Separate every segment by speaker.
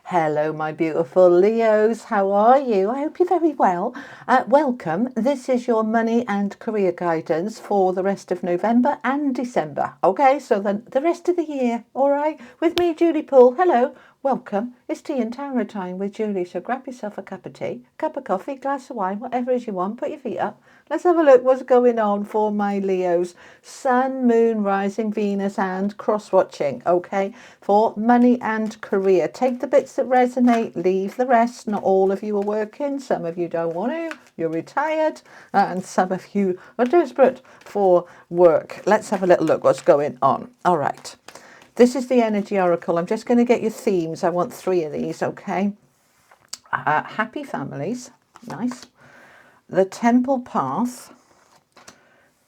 Speaker 1: Hello, my beautiful Leos. How are you? I hope you're very well. Welcome. This is your money and career guidance for the rest of November and December. Okay, so then the rest of the year. All right, with me, Julie Poole. Hello. Welcome. It's tea and tarot time with Julie. So grab yourself a cup of tea, cup of coffee, glass of wine, whatever it is you want. Put your feet up. Let's have a look what's going on for my Leos. Sun, Moon, Rising, Venus and cross-watching, okay, for money and career. Take the bits that resonate, leave the rest. Not all of you are working. Some of you don't want to. You're retired. And some of you are desperate for work. Let's have a little look what's going on. All right. This is the Energy Oracle. I'm just going to get your themes. I want 3 of these, okay? Happy families. Nice. The Temple Path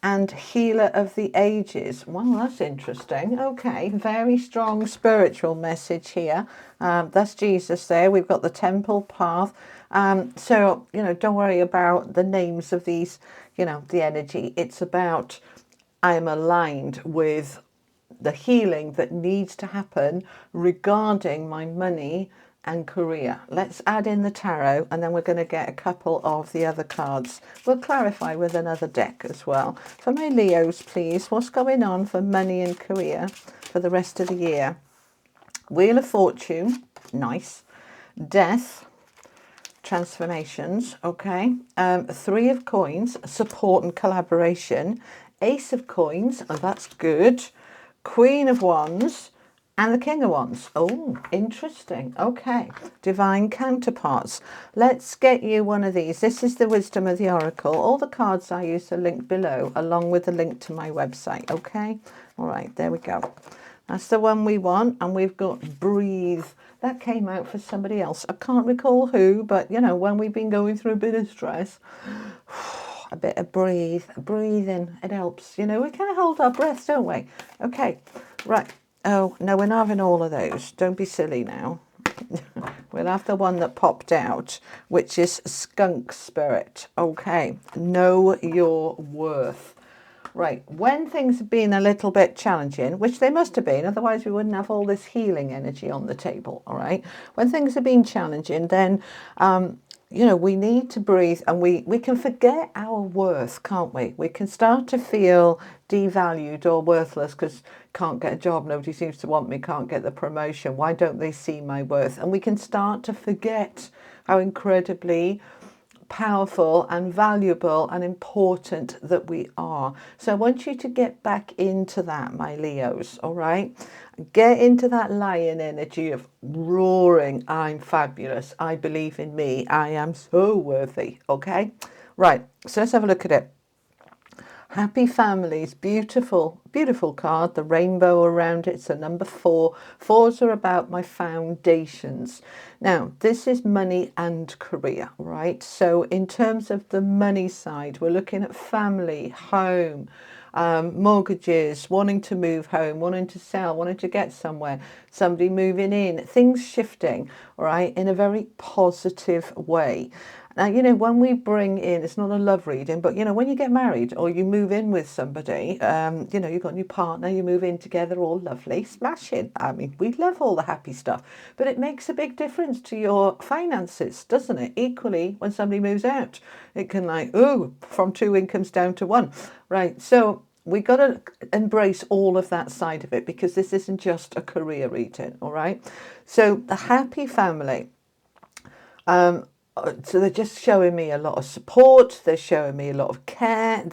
Speaker 1: and Healer of the Ages. Well, that's interesting. Okay, very strong spiritual message here. That's Jesus there. We've got the Temple Path. So, don't worry about the names of these, the energy. It's about I'm aligned with the healing that needs to happen regarding my money and career. Let's add in the tarot and then we're going to get a couple of the other cards. We'll clarify with another deck as well. For my Leos, please, what's going on for money and career for the rest of the year? Wheel of Fortune, nice. Death, transformations, okay. 3 of Coins, support and collaboration. Ace of Coins, oh, that's good. Queen of Wands and the King of Wands. Oh, interesting. Okay. Divine counterparts. Let's get you one of these. This is the Wisdom of the Oracle. All the cards I use are linked below, along with the link to my website. Okay. All right. There we go. That's the one we want. And we've got Breathe. That came out for somebody else. I can't recall who, but, when we've been going through a bit of stress, a bit of breathing, it helps. We kind of hold our breath, don't we? Okay, right. Oh, no, we're not having all of those. Don't be silly now. We'll have the one that popped out, which is Skunk Spirit. Okay, know your worth. Right, when things have been a little bit challenging, which they must have been, otherwise we wouldn't have all this healing energy on the table, all right? When things have been challenging, then we need to breathe and we can forget our worth, can't we? We can start to feel devalued or worthless because can't get a job, nobody seems to want me, can't get the promotion, why don't they see my worth? And we can start to forget how incredibly powerful and valuable and important that we are. So I want you to get back into that, my Leos, all right? Get into that lion energy of roaring, I'm fabulous, I believe in me, I am so worthy, okay? Right, so let's have a look at it. Happy families, beautiful, beautiful card. The rainbow around it's a number 4. 4s are about my foundations. Now, this is money and career, right? So in terms of the money side, we're looking at family, home, mortgages, wanting to move home, wanting to sell, wanting to get somewhere, somebody moving in, things shifting, right, in a very positive way. Now, when we bring in, it's not a love reading, but, when you get married or you move in with somebody, you've got a new partner, you move in together, all lovely, smashing. I mean, we love all the happy stuff, but it makes a big difference to your finances, doesn't it? Equally, when somebody moves out, it can from 2 incomes down to 1, right? So we got to embrace all of that side of it because this isn't just a career reading, all right? So the happy family, so they're just showing me a lot of support. They're showing me a lot of care.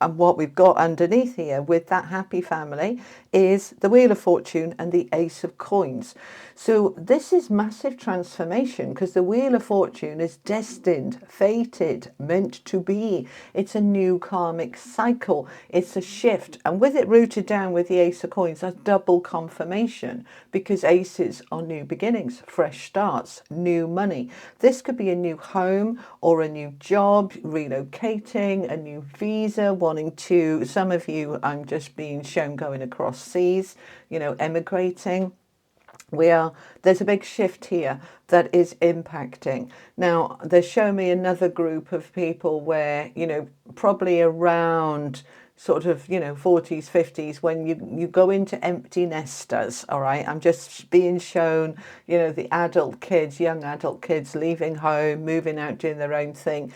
Speaker 1: And what we've got underneath here with that happy family is the Wheel of Fortune and the Ace of Coins. So this is massive transformation because the Wheel of Fortune is destined, fated, meant to be. It's a new karmic cycle. It's a shift. And with it rooted down with the Ace of Coins, that's double confirmation because aces are new beginnings, fresh starts, new money. This could be a new home or a new job, relocating, a new visa, wanting to, some of you, I'm just being shown going across seas, emigrating. There's a big shift here that is impacting. Now, they're showing me another group of people where, probably around sort of, 40s, 50s, when you go into empty nesters, all right? I'm just being shown, the adult kids, young adult kids leaving home, moving out, doing their own thing.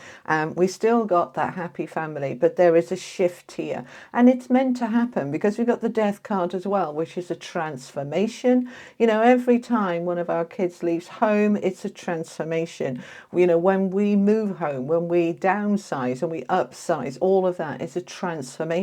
Speaker 1: We still got that happy family, but there is a shift here. And it's meant to happen because we've got the death card as well, which is a transformation. Every time one of our kids leaves home, it's a transformation. When we move home, when we downsize and we upsize, all of that is a transformation.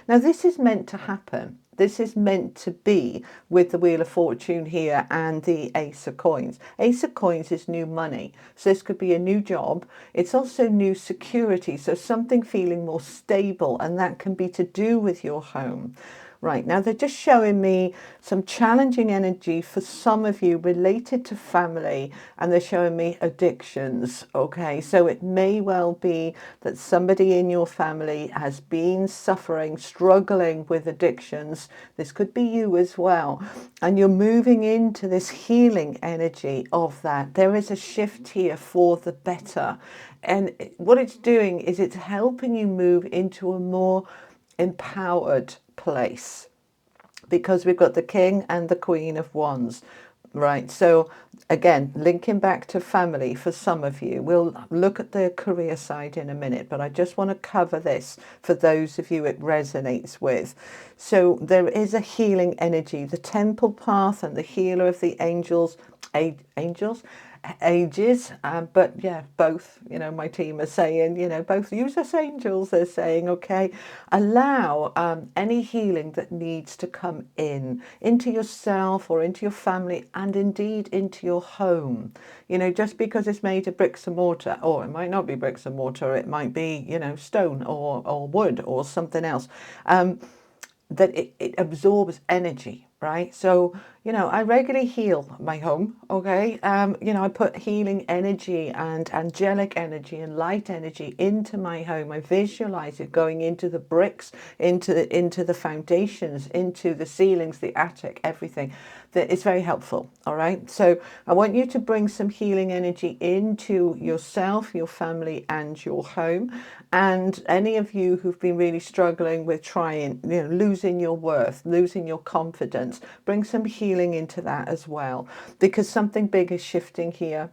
Speaker 1: Now, this is meant to happen. This is meant to be with the Wheel of Fortune here and the Ace of Coins. Ace of Coins is new money. So this could be a new job. It's also new security. So something feeling more stable, and that can be to do with your home. Right, now they're just showing me some challenging energy for some of you related to family, and they're showing me addictions. Okay, so it may well be that somebody in your family has been suffering, struggling with addictions. This could be you as well. And you're moving into this healing energy of that. There is a shift here for the better. And what it's doing is it's helping you move into a more empowered place, because we've got the King and the Queen of Wands. Right, so again, linking back to family for some of you. We'll look at the career side in a minute, but I just want to cover this for those of you it resonates with. So there is a healing energy, the temple path and the healer of the ages, but yeah, both, my team are saying, both use us angels. They're saying, okay, allow any healing that needs to come into yourself or into your family, and indeed into your home. Just because it's made of bricks and mortar, or it might not be bricks and mortar, it might be, stone or wood or something else, that it absorbs energy, right? So, I regularly heal my home, okay? I put healing energy and angelic energy and light energy into my home. I visualize it going into the bricks, into the foundations, into the ceilings, the attic, everything. That is very helpful, all right? So I want you to bring some healing energy into yourself, your family, and your home. And any of you who've been really struggling with trying, losing your worth, losing your confidence, bring some healing into that as well, because something big is shifting here,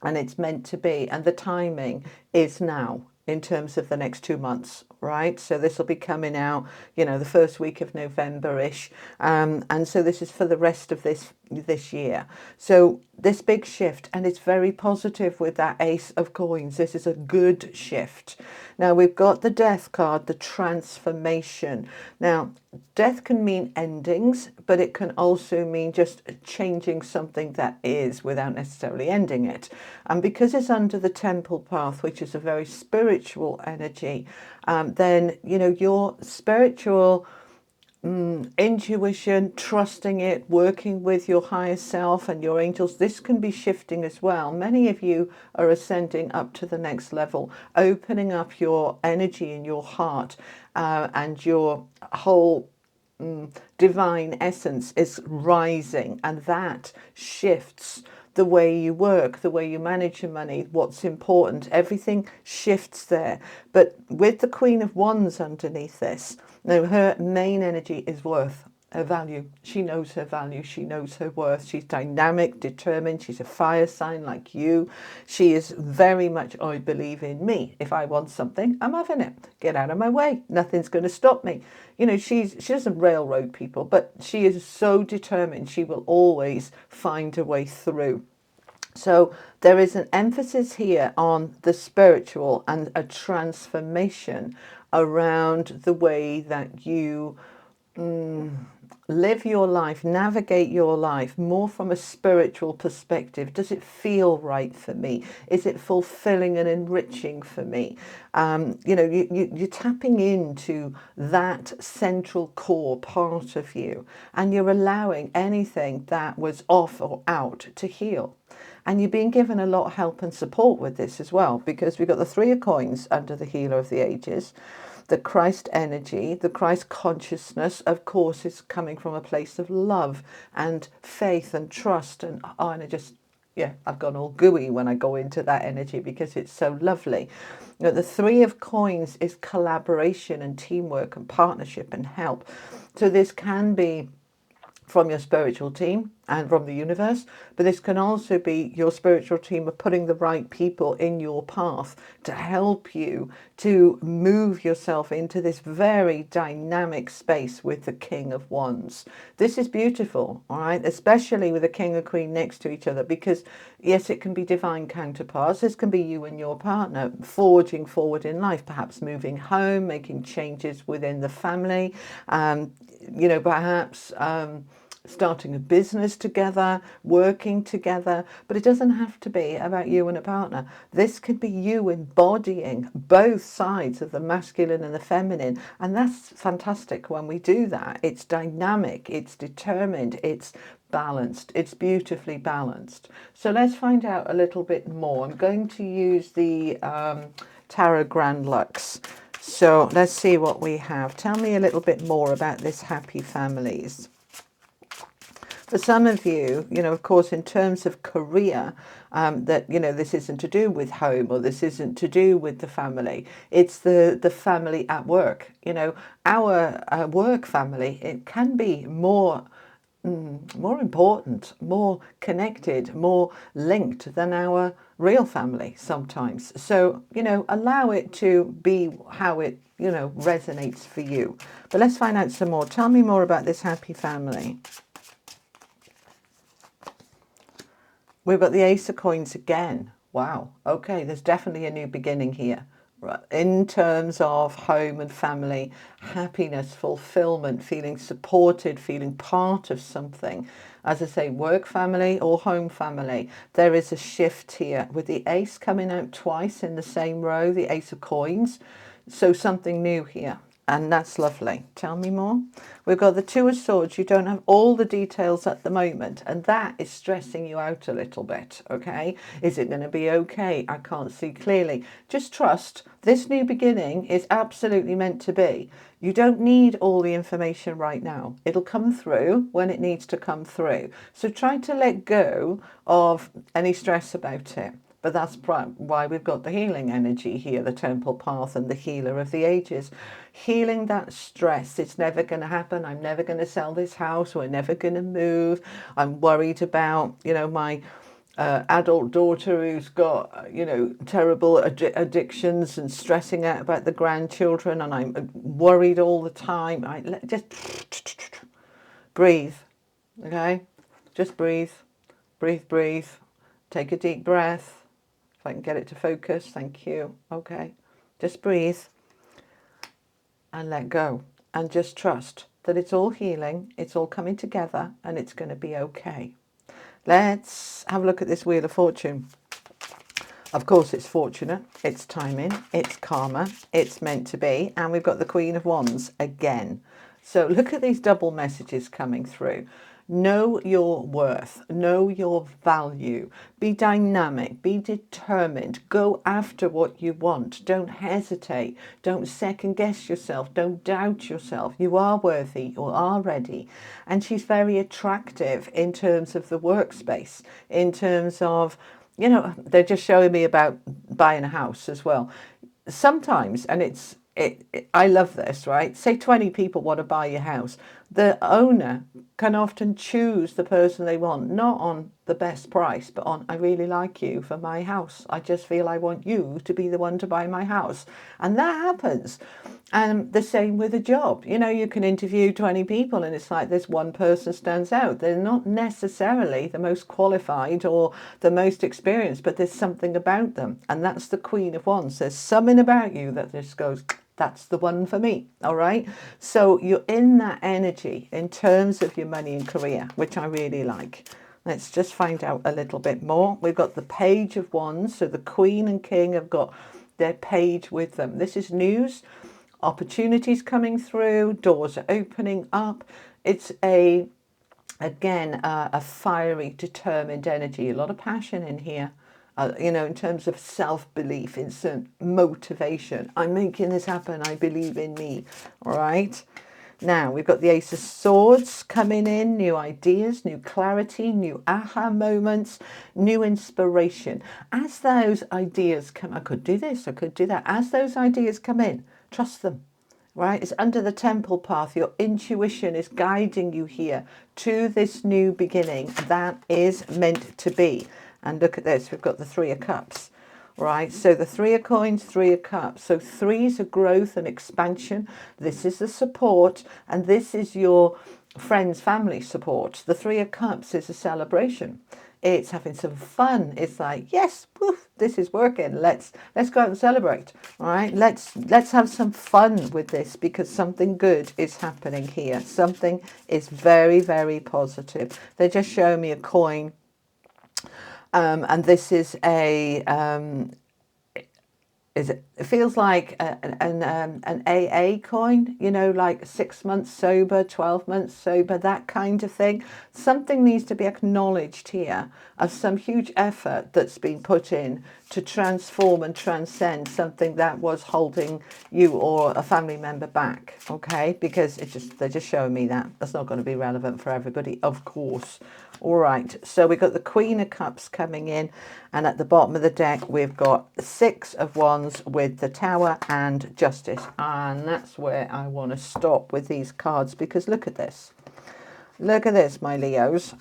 Speaker 1: and it's meant to be, and the timing is now in terms of the next 2 months, right? So this will be coming out, the first week of November-ish, and so this is for the rest of this year. So this big shift, and it's very positive with that Ace of Coins. This is a good shift. Now we've got the Death card, the transformation. Now death can mean endings, but it can also mean just changing something that is without necessarily ending it. And because it's under the temple path, which is a very spiritual energy, then your spiritual intuition, trusting it, working with your higher self and your angels, this can be shifting as well. Many of you are ascending up to the next level, opening up your energy in your heart, and your whole divine essence is rising, and that shifts the way you work, the way you manage your money, what's important, everything shifts there. But with the Queen of Wands underneath this, now her main energy is worth, her value. She knows her value, she knows her worth. She's dynamic, determined, she's a fire sign like you. She is very much, I believe in me. If I want something, I'm having it. Get out of my way, nothing's going to stop me. She doesn't railroad people, but she is so determined. She will always find a way through. So there is an emphasis here on the spiritual and a transformation around the way that you live your life, navigate your life more from a spiritual perspective. Does it feel right for me? Is it fulfilling and enriching for me? You're tapping into that central core part of you, and you're allowing anything that was off or out to heal. And you're being given a lot of help and support with this as well, because we've got the Three of Coins under the Healer of the Ages. The Christ energy, the Christ consciousness, of course, is coming from a place of love and faith and trust. And I just yeah, I've gone all gooey when I go into that energy because it's so lovely. You know, the Three of Coins is collaboration and teamwork and partnership and help. So this can be from your spiritual team and from the universe, but this can also be your spiritual team of putting the right people in your path to help you to move yourself into this very dynamic space with the King of Wands. This is beautiful, all right, especially with the King and Queen next to each other, because yes, it can be divine counterparts. This can be you and your partner forging forward in life, perhaps moving home, making changes within the family, you know, perhaps starting a business together, working together, but it doesn't have to be about you and a partner. This could be you embodying both sides of the masculine and the feminine, and that's fantastic when we do that. It's dynamic, it's determined, it's balanced, it's beautifully balanced. So let's find out a little bit more. I'm going to use the Tarot Grand Lux. So let's see what we have. Tell me a little bit more about this happy families. For some of you, you know, of course, in terms of career, that, you know, this isn't to do with home, or this isn't to do with the family. It's the family at work. You know, our work family, it can be more important, more connected, more linked than our real family sometimes. So, you know, allow it to be how it, you know, resonates for you. But let's find out some more. Tell me more about this happy family. We've got the Ace of Coins again. Wow. Okay, there's definitely a new beginning here. Right. In terms of home and family, happiness, fulfillment, feeling supported, feeling part of something. As I say, work family or home family. There is a shift here with the Ace coming out twice in the same row, the Ace of Coins. So something new here. And that's lovely. Tell me more. We've got the Two of Swords. You don't have all the details at the moment, and that is stressing you out a little bit, okay? Is it going to be okay? I can't see clearly. Just trust this new beginning is absolutely meant to be. You don't need all the information right now. It'll come through when it needs to come through. So try to let go of any stress about it. But that's why we've got the healing energy here, the temple path and the healer of the ages. Healing that stress. It's never going to happen. I'm never going to sell this house. We're never going to move. I'm worried about, you know, my adult daughter who's got, you know, terrible addictions and stressing out about the grandchildren. And I'm worried all the time. Just breathe, okay? Just breathe, breathe, breathe. Take a deep breath. If I can get it to focus, thank you. Okay, just breathe and let go, and just trust that it's all healing, it's all coming together, and it's going to be okay. Let's have a look at this Wheel of Fortune. Of course, it's fortunate, it's timing, it's karma, it's meant to be, and we've got the Queen of Wands again. So look at these double messages coming through. Know your worth, know your value, be dynamic, be determined, go after what you want, don't hesitate, don't second guess yourself, don't doubt yourself. You are worthy, you are ready. And she's very attractive in terms of the workspace, in terms of, you know, they're just showing me about buying a house as well. Sometimes, and I love this, right? Say 20 people want to buy your house. The owner can often choose the person they want, not on the best price, but on, I really like you for my house. I just feel I want you to be the one to buy my house. And that happens. And the same with a job. You know, you can interview 20 people and it's like this one person stands out. They're not necessarily the most qualified or the most experienced, but there's something about them. And that's the Queen of Wands. There's something about you that just goes, that's the one for me. All right. So you're in that energy in terms of your money and career, which I really like. Let's just find out a little bit more. We've got the Page of Wands. So the Queen and King have got their page with them. This is news, opportunities coming through, doors are opening up. It's again, a fiery, determined energy, a lot of passion in here. You know, in terms of self-belief, instant motivation. I'm making this happen. I believe in me. All right. Now, we've got the Ace of Swords coming in, new ideas, new clarity, new aha moments, new inspiration. As those ideas come, I could do this, I could do that. As those ideas come in, trust them, right? It's under the temple path. Your intuition is guiding you here to this new beginning that is meant to be. And look at this, we've got the Three of Cups. Right, so the Three of Coins, Three of Cups. So threes are growth and expansion. This is the support, and this is your friends, family support. The Three of Cups is a celebration. It's having some fun. It's like, yes, woof, this is working. Let's go out and celebrate. All right, let's have some fun with this, because something good is happening here. Something is very, very positive. They just show me a coin. And this is it feels like an AA coin, you know, like 6 months sober, 12 months sober, that kind of thing. Something needs to be acknowledged here of some huge effort that's been put in to transform and transcend something that was holding you or a family member back, okay? Because they're just showing me that. That's not going to be relevant for everybody, of course. All right, so we've got the Queen of Cups coming in, and at the bottom of the deck we've got Six of Wands with the Tower and Justice. And that's where I want to stop with these cards, because look at this. Look at this, my Leos.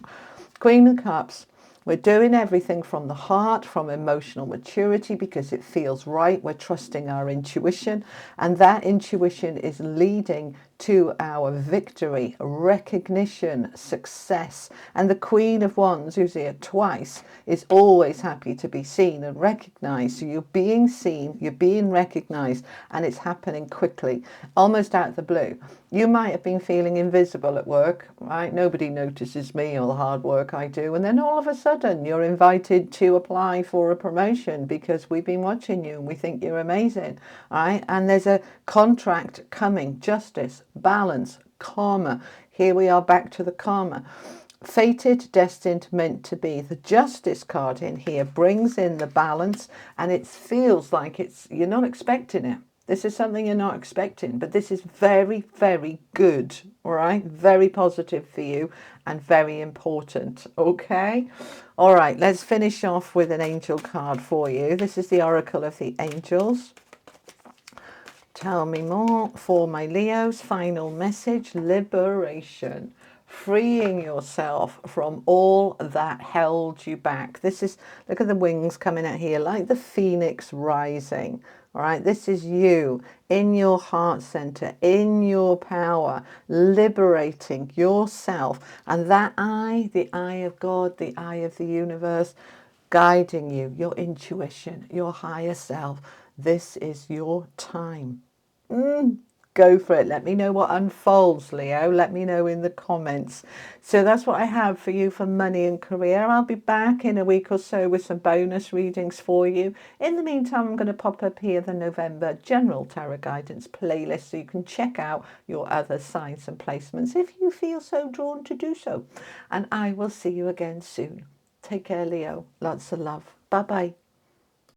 Speaker 1: Queen of Cups. We're doing everything from the heart, from emotional maturity, because it feels right. We're trusting our intuition, and that intuition is leading to our victory, recognition, success. And the Queen of Wands, who's here twice, is always happy to be seen and recognized. So you're being seen, you're being recognized, and it's happening quickly, almost out of the blue. You might have been feeling invisible at work, right? Nobody notices me or the hard work I do. And then all of a sudden you're invited to apply for a promotion because we've been watching you and we think you're amazing, right? And there's a contract coming, justice, balance, karma. Here we are back to the karma. Fated, destined, meant to be. The Justice card in here brings in the balance, and it feels like you're not expecting it. This is something you're not expecting, but this is very, very good, all right? Very positive for you and very important, okay? All right, let's finish off with an angel card for you. This is the Oracle of the Angels. Tell me more for my Leos. Final message, liberation. Freeing yourself from all that held you back. This is, look at the wings coming out here, like the phoenix rising. All right, this is you in your heart center, in your power, liberating yourself. And that eye, the eye of God, the eye of the universe, guiding you, your intuition, your higher self. This is your time. Go for it. Let me know what unfolds, Leo. Let me know in the comments. So that's what I have for you for money and career. I'll be back in a week or so with some bonus readings for you. In the meantime, I'm going to pop up here the November General Tarot Guidance playlist so you can check out your other signs and placements if you feel so drawn to do so. And I will see you again soon. Take care, Leo. Lots of love. Bye-bye.